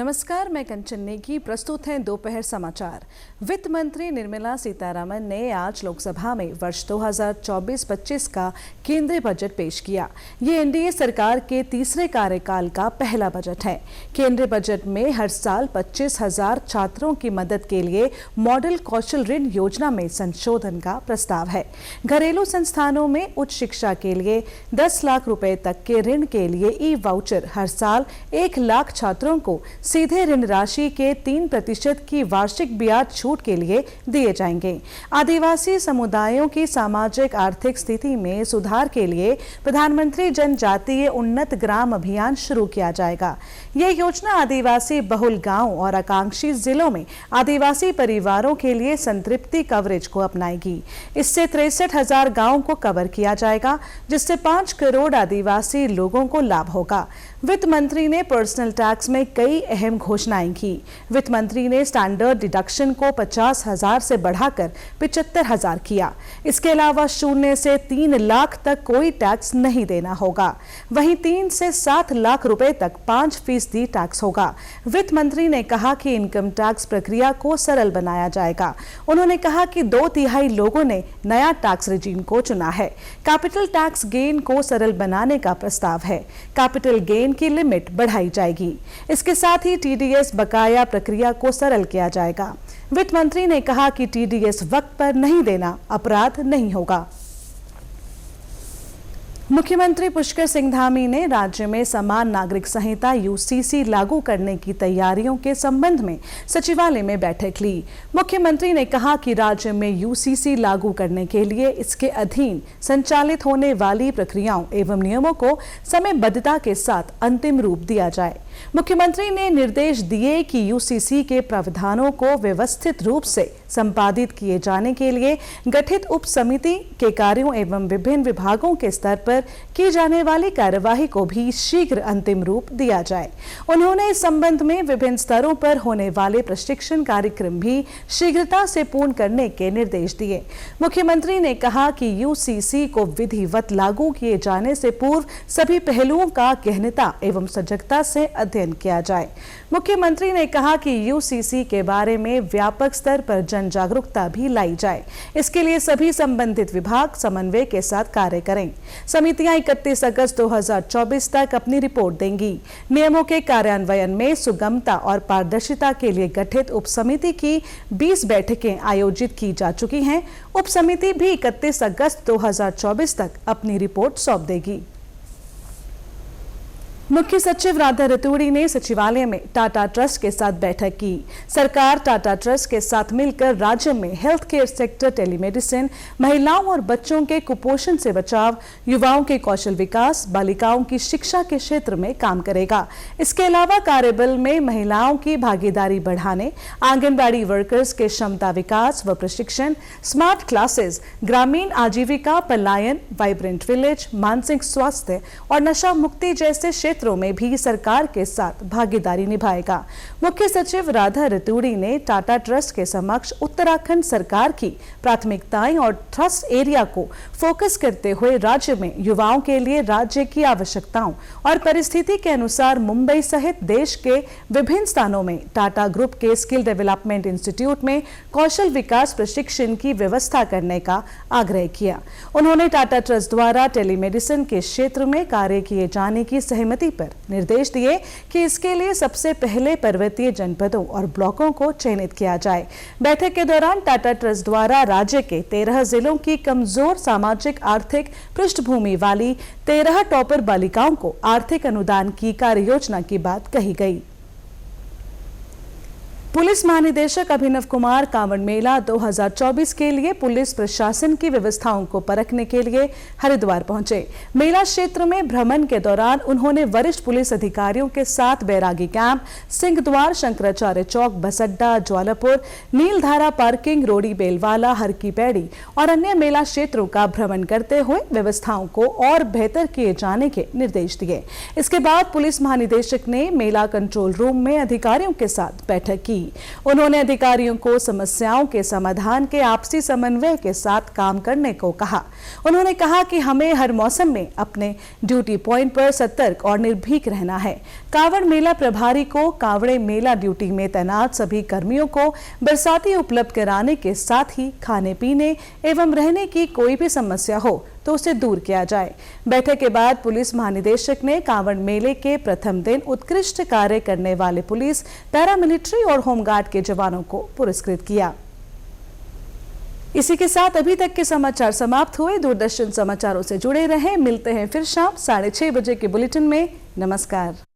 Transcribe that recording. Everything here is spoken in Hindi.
नमस्कार, मैं कंचन नेगी। प्रस्तुत हैं दोपहर समाचार। वित्त मंत्री निर्मला सीतारमण ने आज लोकसभा में वर्ष 2024-25 का केंद्रीय बजट पेश किया। ये एनडीए सरकार के तीसरे कार्यकाल का पहला बजट है। केंद्रीय बजट में हर साल 25,000 छात्रों की मदद के लिए मॉडल कौशल ऋण योजना में संशोधन का प्रस्ताव है। घरेलू संस्थानों में उच्च शिक्षा के लिए 10 लाख रुपए तक के ऋण के लिए ई वाउचर हर साल 1 लाख छात्रों को सीधे ऋण राशि के 3% की वार्षिक ब्याज छूट के लिए दिए जाएंगे। आदिवासी समुदायों की सामाजिक आर्थिक स्थिति में सुधार के लिए प्रधानमंत्री जनजातीय उन्नत ग्राम अभियान शुरू किया जाएगा। यह योजना आदिवासी बहुल गांव और आकांक्षी जिलों में आदिवासी परिवारों के लिए संतृप्ति कवरेज को अपनाएगी। इससे 63,000 गांवों को कवर किया जाएगा, जिससे 5 करोड़ आदिवासी लोगों को लाभ होगा। वित्त मंत्री ने पर्सनल टैक्स में कई अहम घोषणाएं की। वित्त मंत्री ने स्टैंडर्ड डिडक्शन को 50,000 से बढ़ाकर 75,000 किया। इसके अलावा 0 से 3 लाख तक कोई टैक्स नहीं देना होगा। वहीं 3 से 7 लाख रुपए तक 5% टैक्स होगा। वित्त मंत्री ने कहा कि इनकम टैक्स प्रक्रिया को सरल बनाया जाएगा। उन्होंने कहा कि 2/3 लोगों ने नया टैक्स रेजिम को चुना है। कैपिटल टैक्स गेन को सरल बनाने का प्रस्ताव है। कैपिटल गेन की लिमिट बढ़ाई जाएगी। इसके साथ ही टीडीएस बकाया प्रक्रिया को सरल किया जाएगा। वित्त मंत्री ने कहा कि टीडीएस वक्त पर नहीं देना अपराध नहीं होगा। मुख्यमंत्री पुष्कर सिंह धामी ने राज्य में समान नागरिक संहिता यूसीसी लागू करने की तैयारियों के संबंध में सचिवालय में बैठक ली। मुख्यमंत्री ने कहा कि राज्य में यूसीसी लागू करने के लिए इसके अधीन संचालित होने वाली प्रक्रियाओं एवं नियमों को समयबद्धता के साथ अंतिम रूप दिया जाए। मुख्यमंत्री ने निर्देश दिए कि यूसीसी के प्रावधानों को व्यवस्थित रूप से संपादित किए जाने के लिए गठित उप समिति के कार्यों एवं विभिन्न विभागों के स्तर पर की जाने वाली कार्यवाही को भी शीघ्र अंतिम रूप दिया जाए। उन्होंने इस संबंध में विभिन्न स्तरों पर होने वाले प्रशिक्षण कार्यक्रम भी शीघ्रता से पूर्ण करने के निर्देश दिए। मुख्यमंत्री ने कहा कि यूसीसी को विधिवत लागू किए जाने से पूर्व सभी पहलुओं का गहनता एवं सजगता से अध्ययन किया जाए। मुख्यमंत्री ने कहा कि यूसीसी के बारे में व्यापक स्तर पर जन जागरूकता भी लाई जाए। इसके लिए सभी संबंधित विभाग समन्वय के साथ कार्य करें। समितियां 31 अगस्त 2024 तक अपनी रिपोर्ट देंगी। नियमों के कार्यान्वयन में सुगमता और पारदर्शिता के लिए गठित उप समिति की 20 बैठकें आयोजित की जा चुकी हैं। उप समिति भी 31 अगस्त 2024 तक अपनी रिपोर्ट सौंप देगी। मुख्य सचिव राधा रतूड़ी ने सचिवालय में टाटा ट्रस्ट के साथ बैठक की। सरकार टाटा ट्रस्ट के साथ मिलकर राज्य में हेल्थ केयर सेक्टर, टेलीमेडिसिन, महिलाओं और बच्चों के कुपोषण से बचाव, युवाओं के कौशल विकास, बालिकाओं की शिक्षा के क्षेत्र में काम करेगा। इसके अलावा कार्यबल में महिलाओं की भागीदारी बढ़ाने, आंगनबाड़ी वर्कर्स के क्षमता विकास व प्रशिक्षण, स्मार्ट क्लासेस, ग्रामीण आजीविका, पलायन, वाइब्रेंट विलेज, मानसिक स्वास्थ्य और नशा मुक्ति जैसे क्षेत्रों में भी सरकार के साथ भागीदारी निभाएगा। मुख्य सचिव राधा रतूड़ी ने टाटा ट्रस्ट के समक्ष उत्तराखंड सरकार की प्राथमिकताएं और ट्रस्ट एरिया को फोकस करते हुए राज्य में युवाओं के लिए राज्य की आवश्यकताओं और परिस्थिति के अनुसार मुंबई सहित देश के विभिन्न स्थानों में टाटा ग्रुप के स्किल डेवलपमेंट इंस्टीट्यूट में कौशल विकास प्रशिक्षण की व्यवस्था करने का आग्रह किया। उन्होंने टाटा ट्रस्ट द्वारा टेलीमेडिसिन के क्षेत्र में कार्य किए जाने की सहमति पर निर्देश दिए कि इसके लिए सबसे पहले पर्वतीय जनपदों और ब्लॉकों को चयनित किया जाए। बैठक के दौरान टाटा ट्रस्ट द्वारा राज्य के 13 जिलों की कमजोर सामाजिक आर्थिक पृष्ठभूमि वाली 13 टॉपर बालिकाओं को आर्थिक अनुदान की कार्ययोजना की बात कही गई। पुलिस महानिदेशक अभिनव कुमार कांवड़ मेला 2024 के लिए पुलिस प्रशासन की व्यवस्थाओं को परखने के लिए हरिद्वार पहुंचे। मेला क्षेत्र में भ्रमण के दौरान उन्होंने वरिष्ठ पुलिस अधिकारियों के साथ बैरागी कैंप, सिंहद्वार, शंकराचार्य चौक, बस अड्डा, ज्वालापुर, नीलधारा पार्किंग, रोडी बेलवाला, हर की पैड़ी और अन्य मेला क्षेत्रों का भ्रमण करते हुए व्यवस्थाओं को और बेहतर किए जाने के निर्देश दिए। इसके बाद पुलिस महानिदेशक ने मेला कंट्रोल रूम में अधिकारियों के साथ बैठक की। उन्होंने अधिकारियों को समस्याओं के समाधान के आपसी समन्वय के साथ काम करने को कहा। उन्होंने कहा कि हमें हर मौसम में अपने ड्यूटी पॉइंट पर सतर्क और निर्भीक रहना है। कांवड़ मेला प्रभारी को कांवड़े मेला ड्यूटी में तैनात सभी कर्मियों को बरसाती उपलब्ध कराने के साथ ही खाने पीने एवं रहने की कोई भी समस्या हो तो उसे दूर किया जाए। बैठक के बाद पुलिस महानिदेशक ने कांवड़ मेले के प्रथम दिन उत्कृष्ट कार्य करने वाले पुलिस, पैरामिलिट्री और होमगार्ड के जवानों को पुरस्कृत किया। इसी के साथ अभी तक के समाचार समाप्त हुए। दूरदर्शन समाचारों से जुड़े रहें। मिलते हैं फिर शाम 6:30 बजे के बुलेटिन में। नमस्कार।